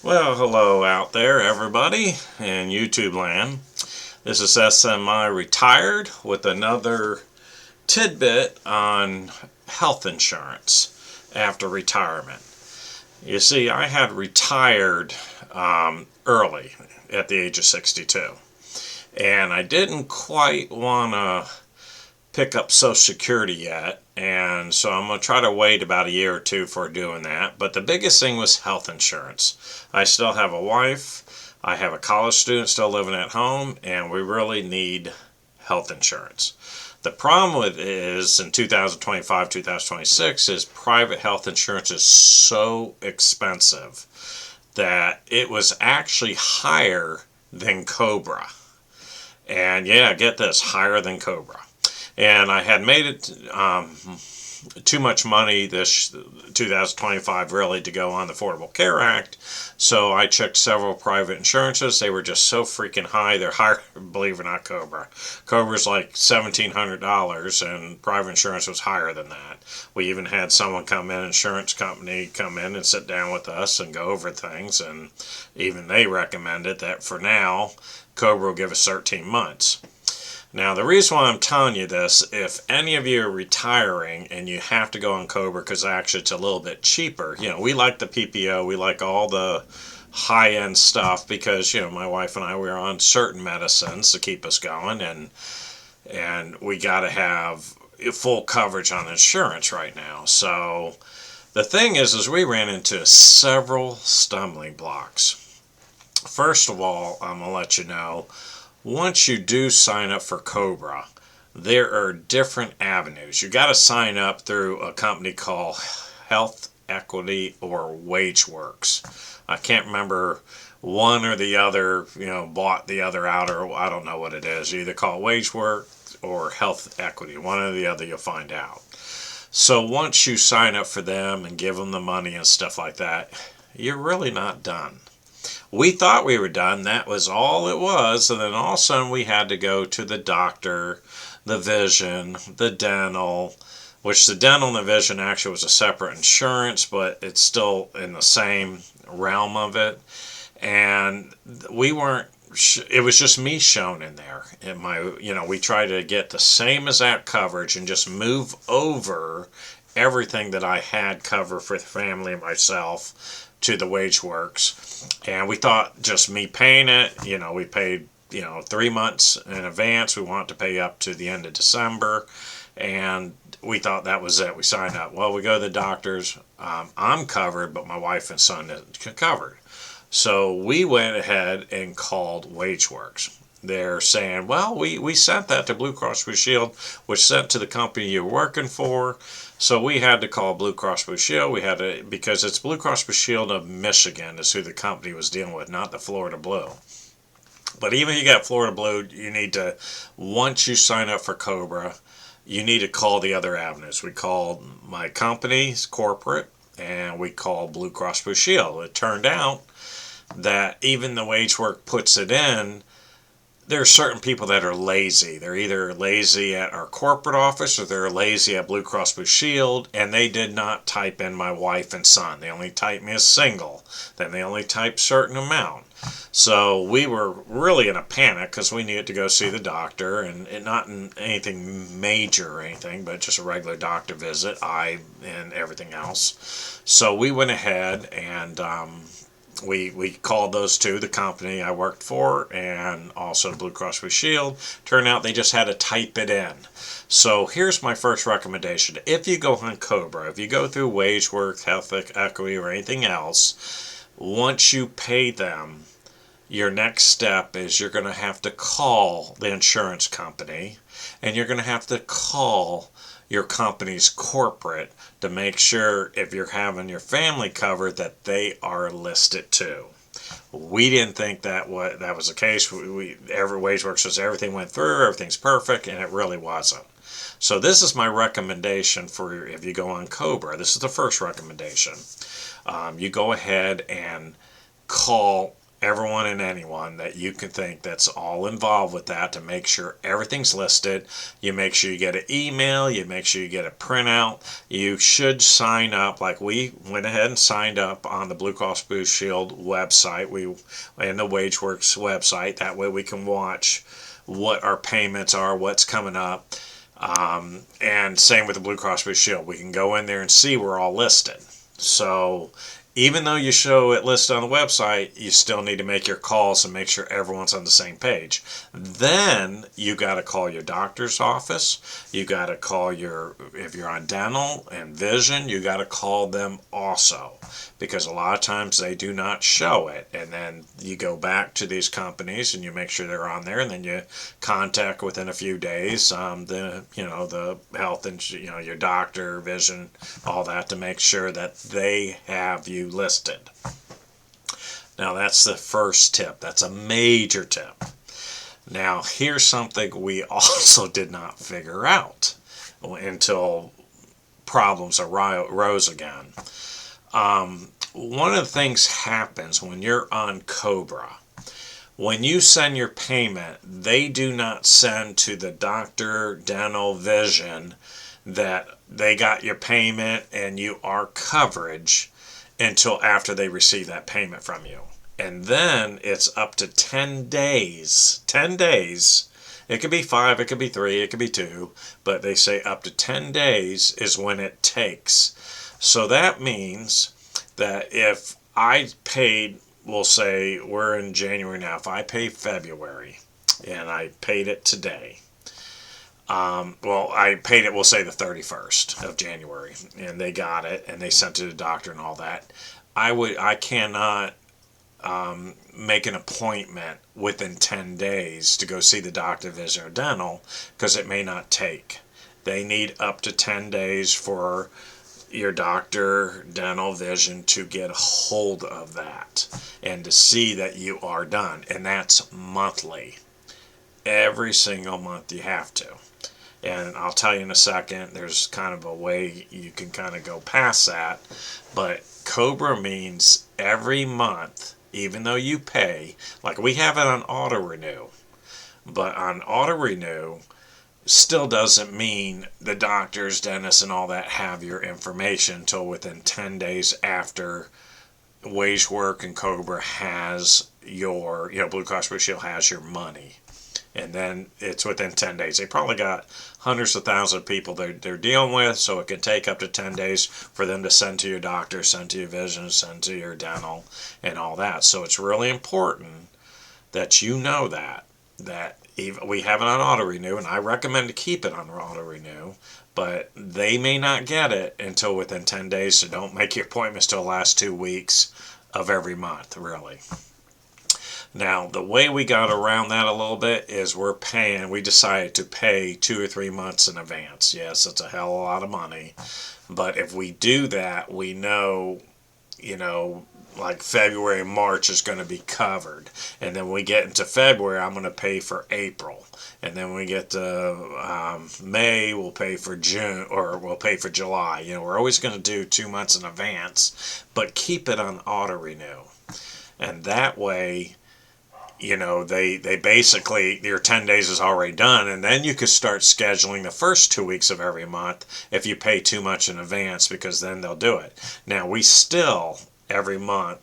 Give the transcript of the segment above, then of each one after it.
Well, hello out there, everybody in YouTube land. This is SMI Retired with another tidbit on health insurance after retirement. You see, I had retired early at the age of 62, and I didn't quite want to pick up Social Security yet, and so I'm going to try to wait about a year or two for doing that. But the biggest thing was health insurance. I still have a wife, I have a college student still living at home, and we really need health insurance. The problem with it is in 2025, 2026 is private health insurance is so expensive that it was actually higher than Cobra. And yeah, get this, higher than Cobra. And I had made it too much money this 2025 really to go on the Affordable Care Act. So I checked several private insurances. They were just so freaking high. They're higher, believe it or not, Cobra. Cobra's like $1,700 and private insurance was higher than that. We even had someone come in, insurance company come in and sit down with us and go over things. And even they recommended that for now, Cobra will give us 13 months. Now, the reason why I'm telling you this, if any of you are retiring and you have to go on Cobra because actually it's a little bit cheaper, we like the PPO, we like all the high-end stuff because, my wife and I, we're on certain medicines to keep us going, and we got to have full coverage on insurance right now. So the thing is we ran into several stumbling blocks. First of all, I'm going to let you know, once you do sign up for Cobra, there are different avenues. You got to sign up through a company called Health Equity or WageWorks. I can't remember one or the other, bought the other out, or I don't know what it is. You either call it WageWorks or Health Equity. One or the other, you'll find out. So once you sign up for them and give them the money and stuff like that, you're really not done. We thought we were done. That was all it was. And then all of a sudden we had to go to the doctor, the vision, the dental, which the dental and the vision actually was a separate insurance, but it's still in the same realm of it. And we weren't, it was just me shown in there. We tried to get the same exact coverage and just move over everything that I had covered for the family and myself to the WageWorks, and we thought just me paying it, we paid 3 months in advance. We wanted to pay up to the end of December, and we thought that was it. We signed up. Well, we go to the doctors. I'm covered, but my wife and son isn't covered. So we went ahead and called WageWorks. They're saying, well, we sent that to Blue Cross Blue Shield, which sent to the company you're working for. So we had to call Blue Cross Blue Shield. Because it's Blue Cross Blue Shield of Michigan is who the company was dealing with, not the Florida Blue. But even if you got Florida Blue, you need to, once you sign up for Cobra, you need to call the other avenues. We called my company's corporate, and we called Blue Cross Blue Shield. It turned out that even the WageWorks puts it in, there are certain people that are lazy. They're either lazy at our corporate office or they're lazy at Blue Cross Blue Shield, and they did not type in my wife and son. They only typed me as single. Then they only typed certain amount. So we were really in a panic because we needed to go see the doctor, and not in anything major or anything, but just a regular doctor visit, eye and everything else. So we went ahead and we called those two, the company I worked for and also Blue Cross Blue Shield. Turned out they just had to type it in. So here's my first recommendation. If you go on Cobra, if you go through WageWorks, Health Equity, or anything else, once you pay them, your next step is you're going to have to call the insurance company, and you're going to have to call your company's corporate to make sure if you're having your family covered that they are listed too. We didn't think that was the case. Every WageWorks says everything went through, everything's perfect, and it really wasn't. So this is my recommendation for if you go on Cobra. This is the first recommendation. You go ahead and call everyone and anyone that you can think that's all involved with that to make sure everything's listed. You make sure you get an email, you make sure you get a printout. You should sign up, like we went ahead and signed up on the Blue Cross Blue Shield website, and the WageWorks website. That way we can watch what our payments are, what's coming up. And same with the Blue Cross Blue Shield. We can go in there and see we're all listed. So even though you show it listed on the website, you still need to make your calls and make sure everyone's on the same page. Then you got to call your doctor's office. You got to call if you're on dental and vision, you got to call them also, because a lot of times they do not show it. And then you go back to these companies and you make sure they're on there, and then you contact within a few days the health and your doctor, vision, all that, to make sure that they have you listed. Now that's the first tip. That's a major tip. Now here's something we also did not figure out until problems arose again. One of the things happens when you're on Cobra. When you send your payment, they do not send to the doctor, dental, vision that they got your payment and you are coverage until after they receive that payment from you. And then it's up to 10 days. 10 days. It could be 5, it could be 3, it could be 2, but they say up to 10 days is when it takes. So that means that if I paid, we'll say we're in January now, if I pay February and I paid it today, I paid it, we'll say the 31st of January, and they got it and they sent it to the doctor and all that. I cannot make an appointment within 10 days to go see the doctor, vision, or dental, because it may not take. They need up to 10 days for your doctor, dental, vision to get a hold of that and to see that you are done. And that's monthly. Every single month you have to. And I'll tell you in a second, there's kind of a way you can kind of go past that. But Cobra means every month, even though you pay, like we have it on auto renew, but on auto renew still doesn't mean the doctors, dentists, and all that have your information until within 10 days after WageWorks and Cobra has your, Blue Cross Blue Shield has your money. And then it's within 10 days. They probably got hundreds of thousands of people they're dealing with, so it can take up to 10 days for them to send to your doctor, send to your vision, send to your dental, and all that. So it's really important that you know that we have it on auto renew, and I recommend to keep it on auto renew, but they may not get it until within 10 days, so don't make your appointments till the last 2 weeks of every month, really. Now, the way we got around that a little bit is we decided to pay 2 or 3 months in advance. Yes, it's a hell of a lot of money. But if we do that, we know, like February and March is going to be covered. And then when we get into February, I'm going to pay for April. And then when we get to May, we'll pay for June, or we'll pay for July. We're always going to do 2 months in advance, but keep it on auto renew. And that way, they basically, your 10 days is already done, and then you could start scheduling the first 2 weeks of every month if you pay too much in advance, because then they'll do it. Now, we still, every month,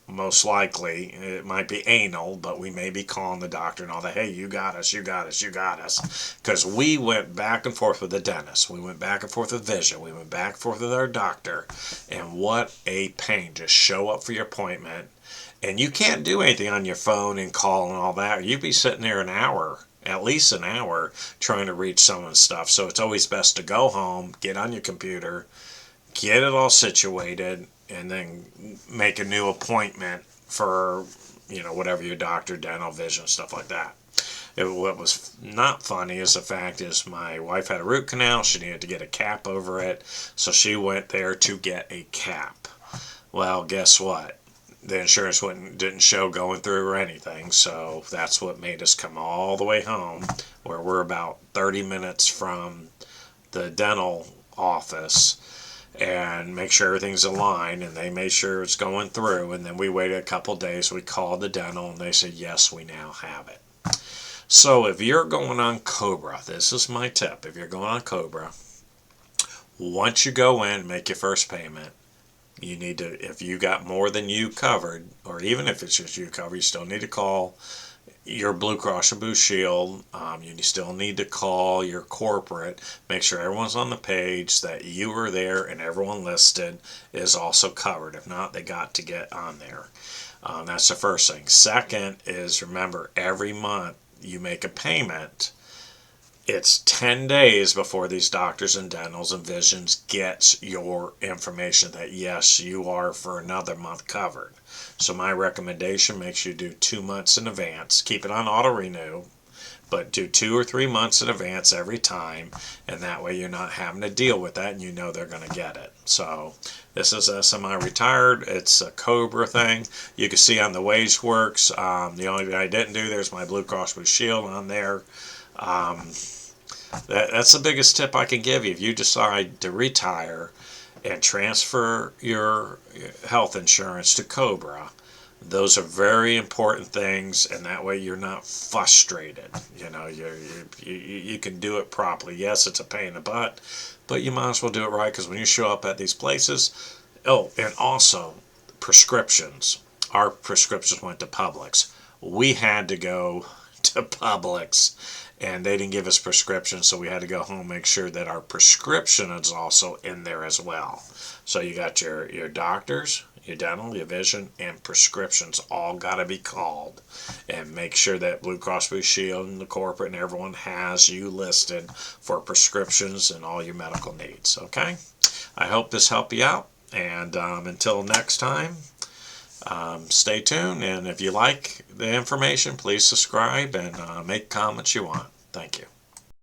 most likely, it might be anal, but we may be calling the doctor and all that, hey, you got us, because we went back and forth with the dentist, we went back and forth with vision, we went back and forth with our doctor, and what a pain. Just show up for your appointment. And you can't do anything on your phone and call and all that. You'd be sitting there an hour, at least an hour, trying to reach someone's stuff. So it's always best to go home, get on your computer, get it all situated, and then make a new appointment for, whatever your doctor, dental, vision, stuff like that. What was not funny is the fact is my wife had a root canal. She needed to get a cap over it. So she went there to get a cap. Well, guess what? The insurance didn't show going through or anything, so that's what made us come all the way home, where we're about 30 minutes from the dental office, and make sure everything's aligned, and they made sure it's going through, and then we waited a couple days. We called the dental and they said yes, we now have it. So if you're going on Cobra, this is my tip. If you're going on Cobra, once you go in, make your first payment, you need to, if you got more than you covered, or even if it's just you covered, you still need to call your Blue Cross or Blue Shield. You still need to call your corporate, make sure everyone's on the page, that you were there and everyone listed is also covered. If not, they got to get on there. That's the first thing. Second is, remember, every month you make a payment, it's 10 days before these doctors and dentals and visions gets your information that yes, you are for another month covered. So my recommendation, makes you do 2 months in advance. Keep it on auto renew, but do 2 or 3 months in advance every time, and that way you're not having to deal with that, and you know they're going to get it. So this is a semi-retired. It's a Cobra thing. You can see on the WageWorks. The only thing I didn't do, there's my Blue Cross Blue Shield on there. That's the biggest tip I can give you. If you decide to retire and transfer your health insurance to Cobra, those are very important things, and that way you're not frustrated. You know, you can do it properly. Yes, it's a pain in the butt, but you might as well do it right, because when you show up at these places, oh, and also prescriptions. Our prescriptions went to Publix. We had to go to Publix, and they didn't give us prescriptions, so we had to go home and make sure that our prescription is also in there as well. So you got your doctors, your dental, your vision, and prescriptions all got to be called, and make sure that Blue Cross Blue Shield and the corporate and everyone has you listed for prescriptions and all your medical needs. Okay, I hope this helped you out, and until next time, stay tuned, and if you like the information, please subscribe and make comments you want. Thank you.